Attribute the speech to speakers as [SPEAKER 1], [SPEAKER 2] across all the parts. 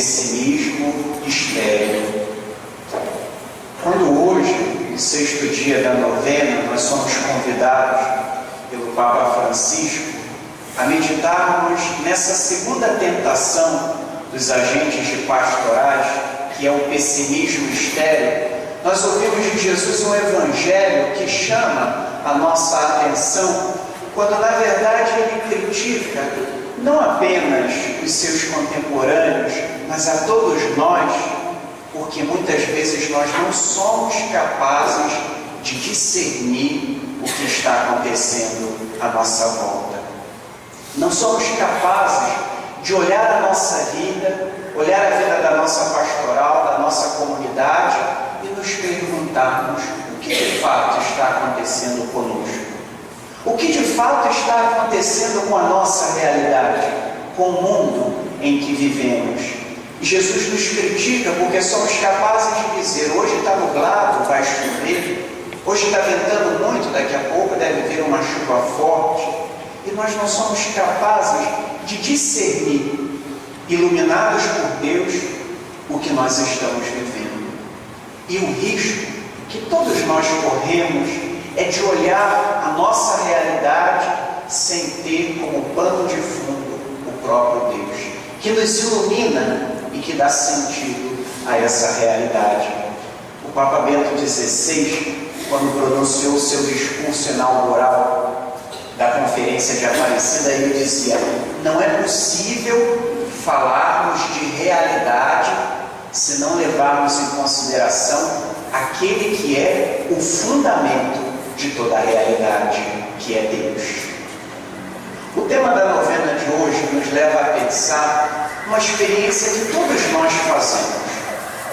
[SPEAKER 1] pessimismo estéril. Quando hoje, no 6º dia da novena, nós somos convidados pelo Papa Francisco a meditarmos nessa segunda tentação dos agentes de pastorais, que é o pessimismo estéril, nós ouvimos de Jesus um evangelho que chama a nossa atenção, quando na verdade ele critica não apenas os seus contemporâneos, mas a todos nós, porque muitas vezes nós não somos capazes de discernir o que está acontecendo à nossa volta. Não somos capazes de olhar a nossa vida, olhar a vida da nossa pastoral, da nossa comunidade e nos perguntarmos o que de fato está acontecendo conosco. O que de fato está acontecendo com a nossa realidade, com o mundo em que vivemos. E Jesus nos critica porque somos capazes de dizer: hoje está nublado, vai chover, hoje está ventando muito, daqui a pouco deve vir uma chuva forte. E nós não somos capazes de discernir, iluminados por Deus, o que nós estamos vivendo. E o risco que todos nós corremos é de olhar a nossa realidade sem ter como pano de fundo o próprio Deus, que nos ilumina e que dá sentido a essa realidade. O Papa Bento XVI, quando pronunciou o seu discurso inaugural da Conferência de Aparecida, ele dizia: não é possível falarmos de realidade se não levarmos em consideração aquele que é o fundamento de toda a realidade, que é Deus. O tema da novena de hoje nos leva a pensar uma experiência que todos nós fazemos.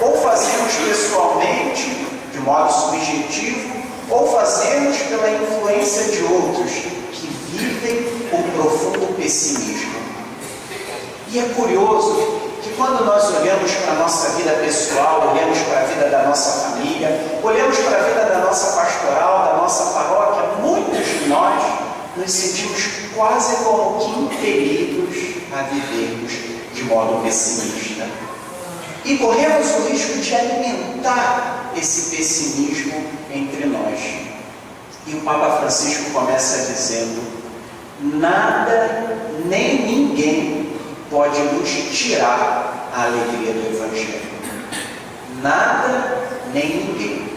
[SPEAKER 1] Ou fazemos pessoalmente, de modo subjetivo, ou fazemos pela influência de outros que vivem um profundo pessimismo. E é curioso que quando nós olhamos para a nossa vida pessoal, olhamos para a vida da nossa família, olhamos para a vida da nossa pastoral, da nossa paróquia, muitos de nós nos sentimos quase como que impelidos a vivermos de modo pessimista. E corremos o risco de alimentar esse pessimismo entre nós. E o Papa Francisco começa dizendo: nada nem ninguém pode nos tirar a alegria do Evangelho. Nada nem ninguém.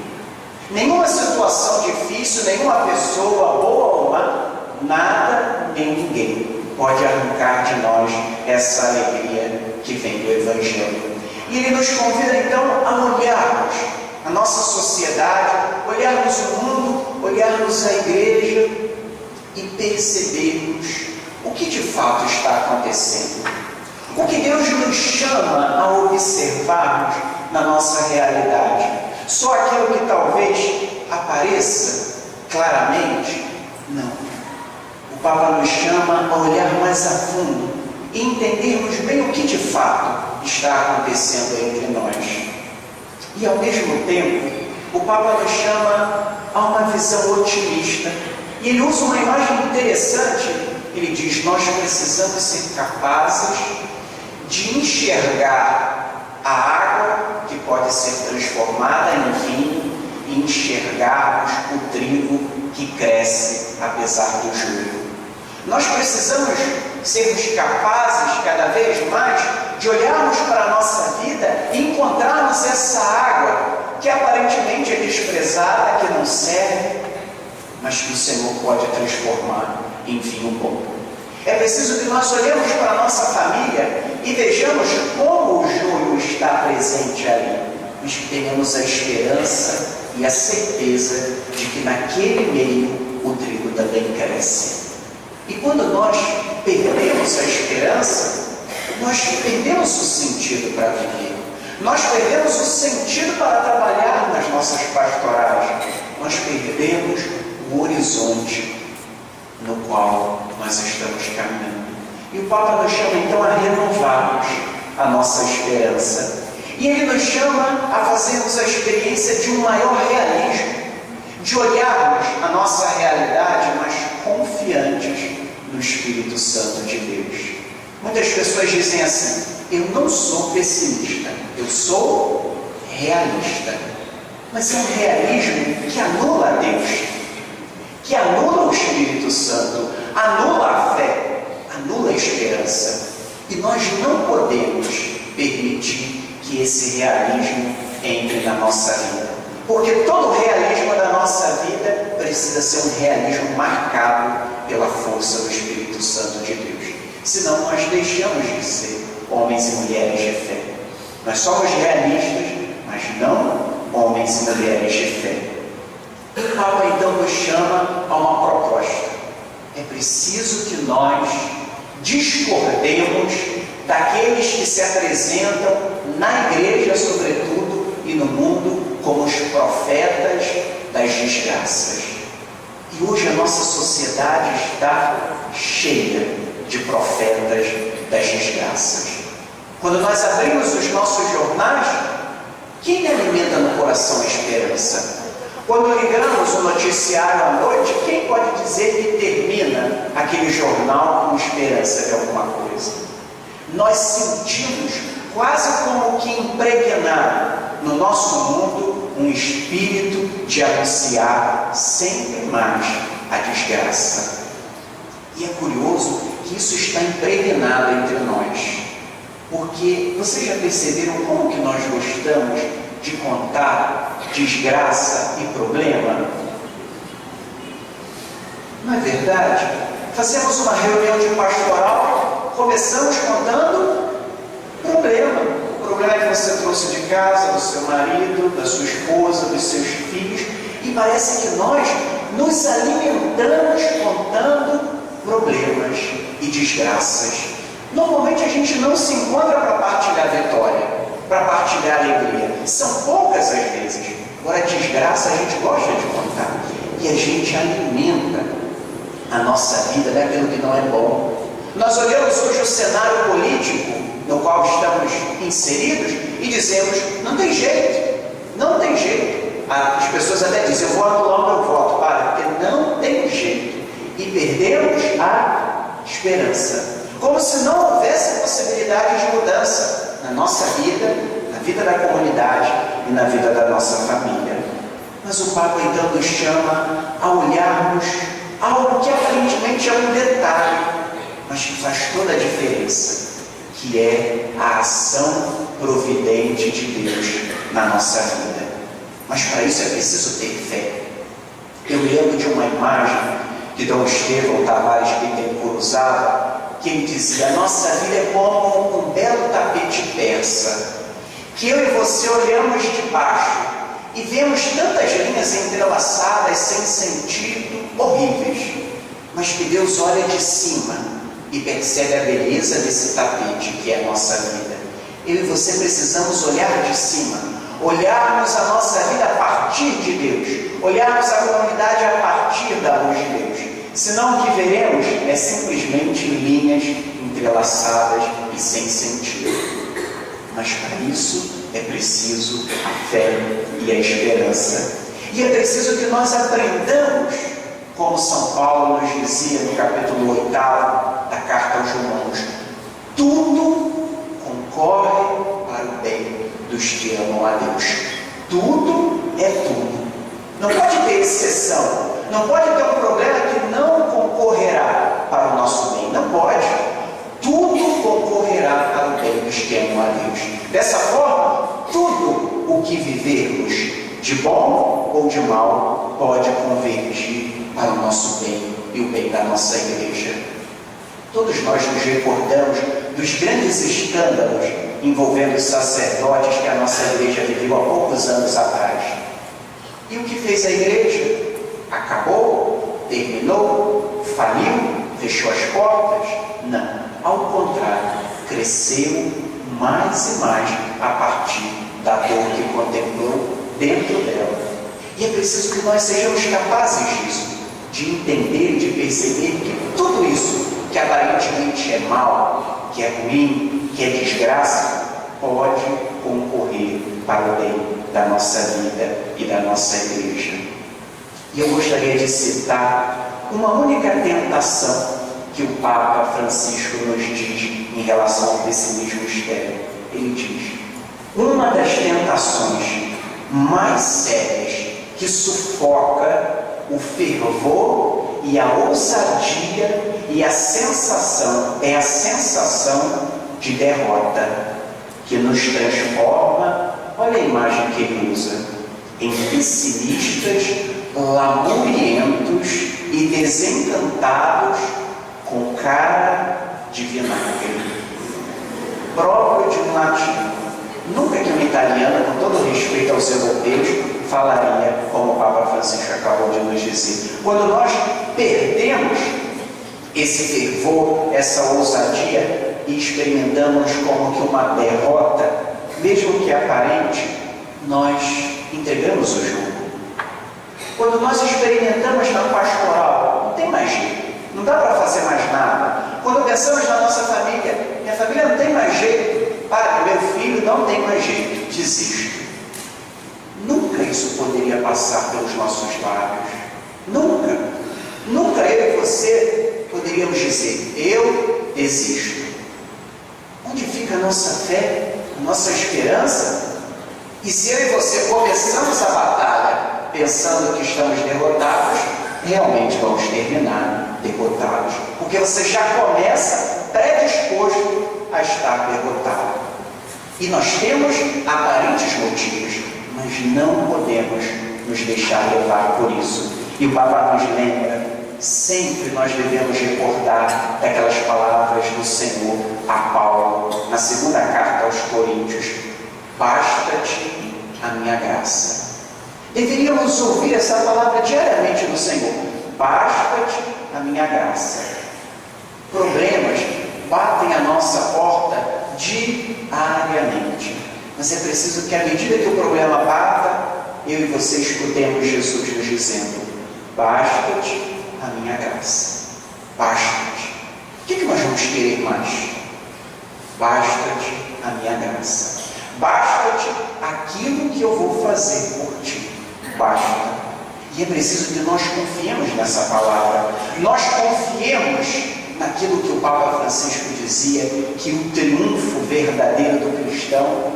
[SPEAKER 1] Nenhuma situação difícil, nenhuma pessoa boa ou má, nada nem ninguém pode arrancar de nós essa alegria que vem do Evangelho. E ele nos convida então a olharmos a nossa sociedade, olharmos o mundo, olharmos a igreja e percebermos o que de fato está acontecendo. O que Deus nos chama a observarmos na nossa realidade. Só aquilo que talvez apareça claramente? Não. O Papa nos chama a olhar mais a fundo e entendermos bem o que de fato está acontecendo entre nós. E ao mesmo tempo, o Papa nos chama a uma visão otimista. E ele usa uma imagem interessante. Ele diz: nós precisamos ser capazes de enxergar a água que pode ser transformada em vinho e enxergarmos o trigo que cresce apesar do joio. Nós precisamos sermos capazes cada vez mais de olharmos para a nossa vida e encontrarmos essa água que aparentemente é desprezada, que não serve, mas que o Senhor pode transformar em vinho bom. É preciso que nós olhemos para a nossa família e vejamos como o joio está presente ali, mas que tenhamos a esperança e a certeza de que naquele meio o trigo também cresce. E quando nós perdemos a esperança, nós perdemos o sentido para viver. Nós perdemos o sentido para trabalhar nas nossas pastorais. Nós perdemos o horizonte no qual nós estamos caminhando. E o Papa nos chama então a renovarmos a nossa esperança. E ele nos chama a fazermos a experiência de um maior realismo, de olharmos a nossa realidade, mas confiantes no Espírito Santo de Deus. Muitas pessoas dizem assim: Eu não sou pessimista, eu sou realista. Mas é um realismo que anula a Deus, que anula o Espírito Santo, anula a fé, anula a esperança. E nós não podemos permitir que esse realismo entre na nossa vida. Porque todo o realismo da nossa vida precisa ser um realismo marcado pela força do Espírito Santo de Deus. Senão nós deixamos de ser homens e mulheres de fé. Nós somos realistas, mas não homens e mulheres de fé. O Papa então nos chama a uma proposta. É preciso que nós discordemos daqueles que se apresentam na igreja, sobretudo, e no mundo, como os profetas das desgraças. E hoje a nossa sociedade está cheia de profetas das desgraças. Quando nós abrimos os nossos jornais, quem alimenta no coração a esperança? Quando ligamos o noticiário à noite, quem pode dizer que termina aquele jornal com esperança de alguma coisa? Nós sentimos quase como que impregnar no nosso mundo um espírito de anunciar sempre mais a desgraça. E é curioso que isso está impregnado entre nós. Porque vocês já perceberam como que nós gostamos de contar desgraça e problema? Não é verdade? Fazemos uma reunião de pastoral, começamos contando problema. O problema que você trouxe de casa, do seu marido, da sua esposa, dos seus filhos. E parece que nós nos alimentamos contando problemas e desgraças. Normalmente a gente não se encontra para partilhar a vitória, para partilhar a alegria. São poucas as vezes. Agora a desgraça a gente gosta de contar. E a gente alimenta a nossa vida daquilo que não é bom. Nós olhamos hoje o cenário político no qual estamos inseridos e dizemos, não tem jeito, não tem jeito. As pessoas até dizem, eu vou anular o meu voto, porque não tem jeito. E perdemos a esperança. Como se não houvesse possibilidade de mudança na nossa vida, na vida da comunidade e na vida da nossa família. Mas o Papa então nos chama a olharmos algo que aparentemente é um detalhe, mas que faz toda a diferença, que é a ação providente de Deus na nossa vida. Mas para isso é preciso ter fé. Eu lembro de uma imagem que Dom Estevão Tavares Bittencourt usava, que ele dizia, a nossa vida é como um belo tapete persa, que eu e você olhamos de baixo e vemos tantas linhas entrelaçadas, sem sentido, horríveis, mas que Deus olha de cima e percebe a beleza desse tapete que é a nossa vida. Eu e você precisamos olhar de cima, olharmos a nossa vida a partir de Deus, olharmos a comunidade a partir da luz de Deus. Senão o que veremos é simplesmente linhas entrelaçadas e sem sentido. Mas para isso é preciso a fé e a esperança. E é preciso que nós aprendamos, como São Paulo nos dizia no capítulo 8 da carta aos Romanos, tudo concorre para o bem dos que amam a Deus. Tudo é tudo. Não pode ter exceção. Não pode ter um problema que não concorrerá para o nosso bem. Não pode. Tudo concorrerá para o bem dos que amam a Deus. Dessa forma, tudo o que vivermos de bom ou de mal pode convergir para o nosso bem e o bem da nossa igreja. Todos nós nos recordamos dos grandes escândalos envolvendo os sacerdotes que a nossa igreja viveu há poucos anos atrás. E o que fez a igreja? Acabou? Terminou? Faliu? Fechou as portas? Não. Ao contrário, cresceu mais e mais a partir da dor que contemplou dentro dela. E é preciso que nós sejamos capazes disso, de entender e de perceber que tudo isso que aparentemente é mal, que é ruim, que é desgraça, pode concorrer para o bem da nossa vida e da nossa igreja. E eu gostaria de citar uma única tentação que o Papa Francisco nos diz em relação ao pessimismo estéril. Ele diz: uma das tentações mais sérias que sufoca o fervor e a ousadia e a sensação de derrota, que nos transforma, olha a imagem que ele usa, em pessimistas, lamurientos e desencantados com cara de vinagre, próprio de um latino. Nunca que um italiano, com todo respeito aos europeus, falaria como o Papa Francisco acabou de nos dizer. Quando nós perdemos esse fervor, essa ousadia e experimentamos como que uma derrota, mesmo que aparente, nós entregamos o jogo. Quando nós experimentamos na pastoral, não tem mais jeito, não dá para fazer mais nada. Quando pensamos na nossa família, minha família não tem mais jeito, padre, meu filho não tem mais jeito, desisto. Nunca isso poderia passar pelos nossos lábios. Nunca. Nunca eu e você poderíamos dizer: eu desisto. Onde fica a nossa fé, a nossa esperança? E se eu e você começamos a batalha pensando que estamos derrotados, realmente vamos terminar derrotados. Porque você já começa predisposto a estar derrotado. E nós temos aparentes motivos, mas não podemos nos deixar levar por isso. E o Papa nos lembra, sempre nós devemos recordar daquelas palavras do Senhor a Paulo, na segunda carta aos Coríntios: basta-te a minha graça. Deveríamos ouvir essa palavra diariamente do Senhor: basta-te a minha graça. Problemas batem a nossa porta diariamente, mas é preciso que, à medida que o problema bata, eu e você escutemos Jesus nos dizendo: basta-te a minha graça. Basta-te. O que nós vamos querer mais? Basta-te a minha graça. Basta-te aquilo que eu vou fazer por ti. Basta. E é preciso que nós confiemos nessa palavra. Nós confiemos naquilo que o Papa Francisco dizia, que o triunfo verdadeiro do cristão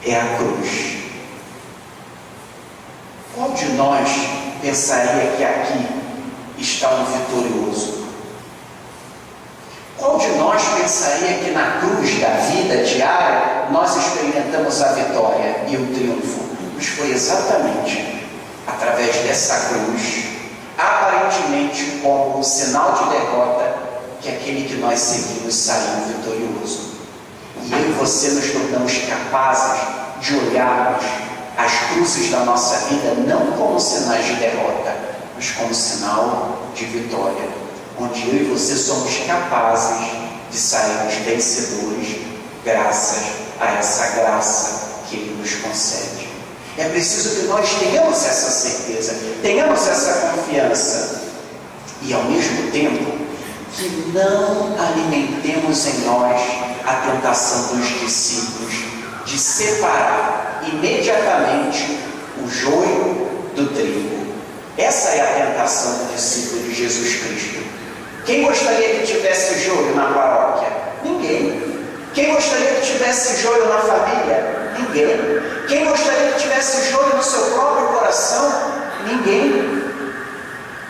[SPEAKER 1] é a cruz. Qual de nós pensaria que aqui está um vitorioso? Qual de nós pensaria que na cruz da vida diária nós experimentamos a vitória e o triunfo? Mas foi exatamente através dessa cruz, aparentemente como um sinal de derrota, que aquele que nós seguimos saiu vitorioso. E eu e você nos tornamos capazes de olharmos as cruzes da nossa vida não como sinais de derrota, mas como sinal de vitória, onde eu e você somos capazes de sairmos vencedores graças a essa graça que Ele nos concede. É preciso que nós tenhamos essa certeza, tenhamos essa confiança e, ao mesmo tempo, que não alimentemos em nós a tentação dos discípulos de separar imediatamente o joio do trigo. Essa é a tentação do discípulo de Jesus Cristo. Quem gostaria que tivesse joio na paróquia? Ninguém. Quem gostaria que tivesse joio na família? Ninguém. Quem gostaria que tivesse joio no seu próprio coração? Ninguém.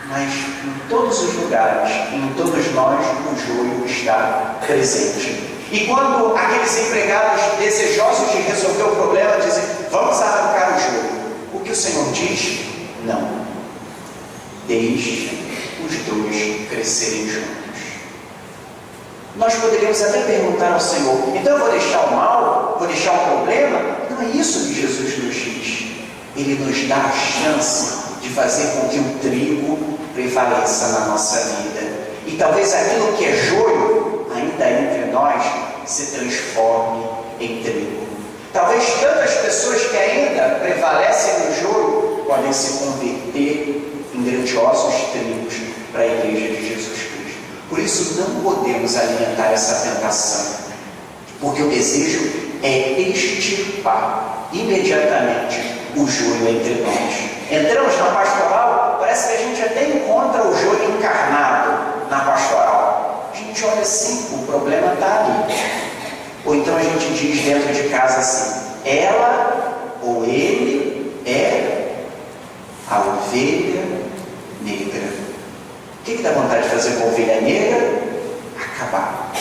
[SPEAKER 1] Mas em todos os lugares, em todos nós, o joio está presente. E quando aqueles empregados desejosos de resolver o problema dizem: vamos arrancar o joio, o que o Senhor diz? Não. Deixe os dois crescerem juntos. Nós poderíamos até perguntar ao Senhor: então eu vou deixar o mal? Vou deixar o problema? Não é isso que Jesus nos diz. Ele nos dá a chance de fazer com que o trigo prevaleça na nossa vida. E talvez aquilo que é joio, ainda entre nós, se transforme em trigo. Talvez tantas pessoas que ainda prevalecem no joio podem se converter em grandiosos trigos para a Igreja de Jesus Cristo. Por isso não podemos alimentar essa tentação, porque o desejo é extirpar imediatamente o joio entre nós. Entramos na pastoral, parece que a gente até encontra o joio encarnado na pastoral. assim, o problema está ali. Ou então a gente diz dentro de casa assim: ela ou ele é a ovelha negra. O que dá vontade de fazer com a ovelha negra? Acabar.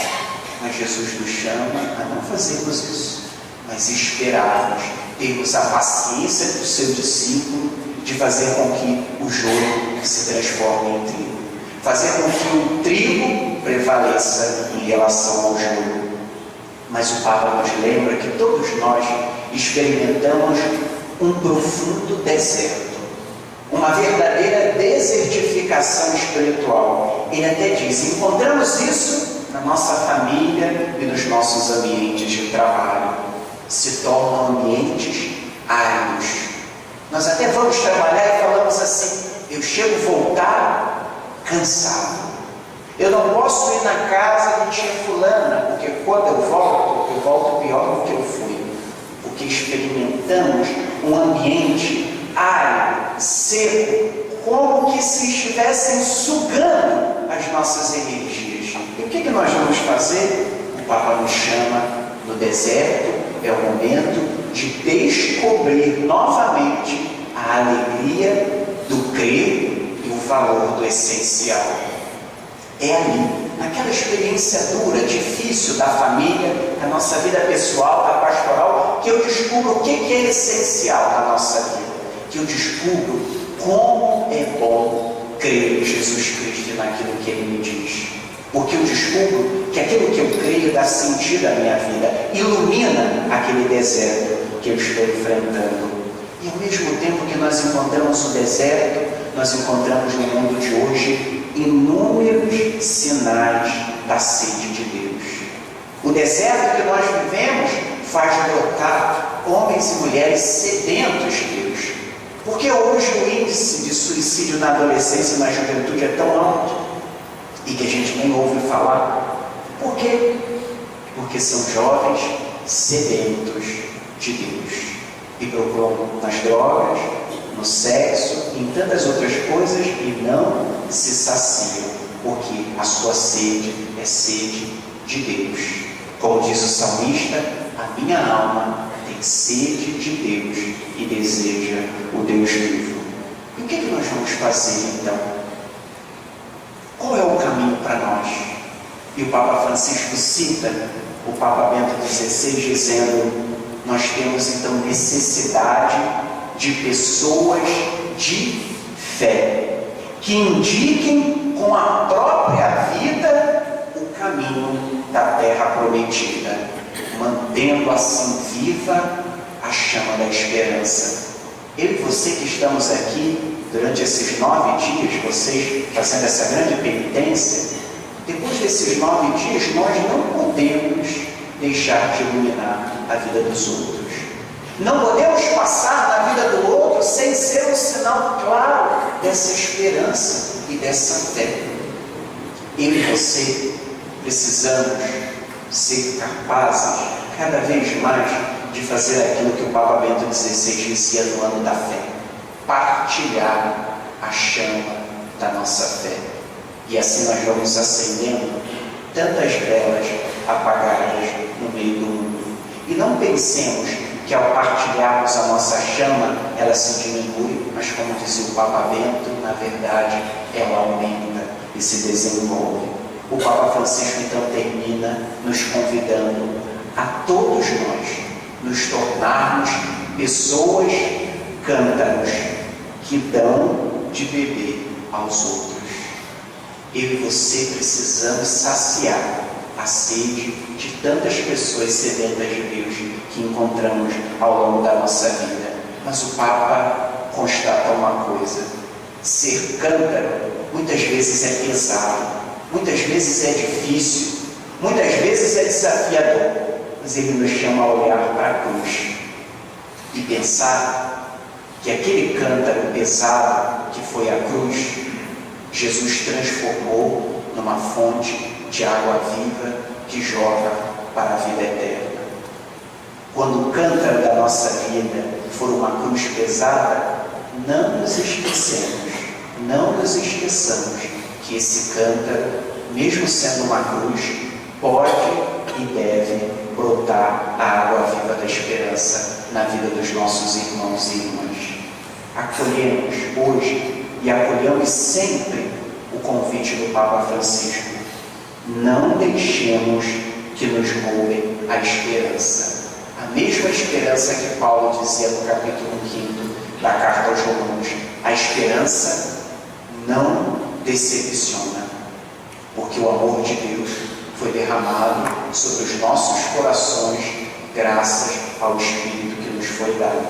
[SPEAKER 1] Mas Jesus nos chama a não fazermos isso, mas esperarmos, termos a paciência do seu discípulo de fazer com que o joio se transforme em trigo, fazer com que o trigo prevaleça em relação ao joio. Mas o Papa nos lembra que todos nós experimentamos um profundo deserto, uma verdadeira desertificação espiritual. Ele até diz: encontramos isso na nossa família e nos nossos ambientes de trabalho. Se tornam ambientes áridos. Nós até vamos trabalhar e falamos assim: eu chego a voltar cansado. Eu não posso ir na casa de tia fulana, porque quando eu volto pior do que eu fui. Porque experimentamos um ambiente árido, seco, como que se estivessem sugando as nossas energias. E o que nós vamos fazer? O Papa nos chama no deserto, é o momento de descobrir novamente a alegria do crer e o valor do essencial. É ali, naquela experiência dura, difícil da família, da nossa vida pessoal, da pastoral, que eu descubro o que é essencial na nossa vida. Que eu descubro como é bom crer em Jesus Cristo e naquilo que Ele me diz. Porque eu descubro que aquilo que eu creio dá sentido à minha vida, ilumina aquele deserto que eu estou enfrentando. E ao mesmo tempo que nós encontramos o deserto, nós encontramos no mundo de hoje inúmeros sinais da sede de Deus. O deserto que nós vivemos faz brotar homens e mulheres sedentos de Deus. Porque hoje o índice de suicídio na adolescência e na juventude é tão alto e que a gente nem ouve falar. Por quê? Porque são jovens sedentos de Deus e procuram nas drogas, no sexo, em tantas outras coisas e não se saciam, porque a sua sede é sede de Deus. Como diz o salmista: a minha alma tem sede de Deus e deseja o Deus vivo. E o que nós vamos fazer então? Qual é o caminho para nós? E o Papa Francisco cita o Papa Bento XVI dizendo: nós temos então necessidade de pessoas de fé, que indiquem com a própria vida o caminho da terra prometida, mantendo assim viva a chama da esperança. Eu e você que estamos aqui durante esses 9 dias, vocês fazendo essa grande penitência, depois desses 9 dias nós não podemos deixar de iluminar a vida dos outros. Não podemos passar na vida do outro sem ser um sinal claro dessa esperança e dessa fé. Eu e você precisamos ser capazes cada vez mais de fazer aquilo que o Papa Bento XVI dizia no ano da fé: partilhar a chama da nossa fé. E assim nós vamos acendendo tantas velas apagadas no meio do mundo. E não pensemos que ao partilharmos a nossa chama, ela se diminui, mas como dizia o Papa Bento, na verdade, ela aumenta e se desenvolve. O Papa Francisco então termina nos convidando a todos nós nos tornarmos pessoas cântaros que dão de beber aos outros. Eu e você precisamos saciar a sede de tantas pessoas sedentas de Deus que encontramos ao longo da nossa vida. Mas o Papa constata uma coisa: ser cântaro muitas vezes é pesado, muitas vezes é difícil, muitas vezes é desafiador, mas ele nos chama a olhar para a cruz e pensar que aquele cântaro pesado que foi a cruz, Jesus transformou numa fonte de água viva que jorra para a vida eterna. Quando o cântaro da nossa vida for uma cruz pesada, não nos esqueçamos que esse cântaro mesmo sendo uma cruz, pode e deve brotar a água viva da esperança na vida dos nossos irmãos e irmãs. Acolhemos hoje e acolhemos sempre o convite do Papa Francisco. Não deixemos que nos roubem a esperança. A mesma esperança que Paulo dizia no capítulo 5 da carta aos Romanos. A esperança não decepciona, porque o amor de Deus foi derramado sobre os nossos corações graças ao Espírito que nos foi dado.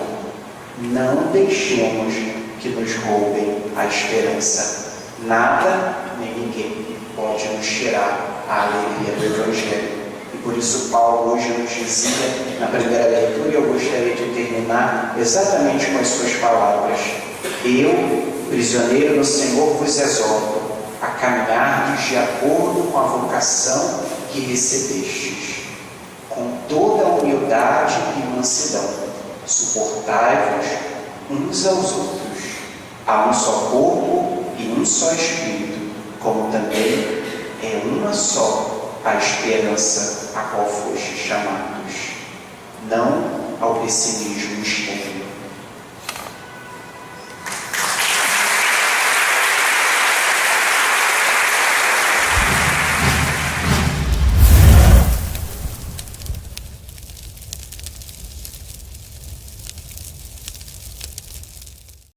[SPEAKER 1] Não deixemos que nos roubem a esperança. Nada nem ninguém pode nos tirar a alegria do Evangelho. E por isso Paulo hoje nos dizia, na primeira leitura, e eu gostaria de terminar exatamente com as suas palavras: eu, prisioneiro no Senhor, vos exorto a caminhardes de acordo com a vocação que recebestes, com toda a humildade e mansidão. Suportai-vos uns aos outros. Há um só corpo e um só Espírito, como também é uma só a esperança a qual fostes chamados. Não ao pessimismo externo,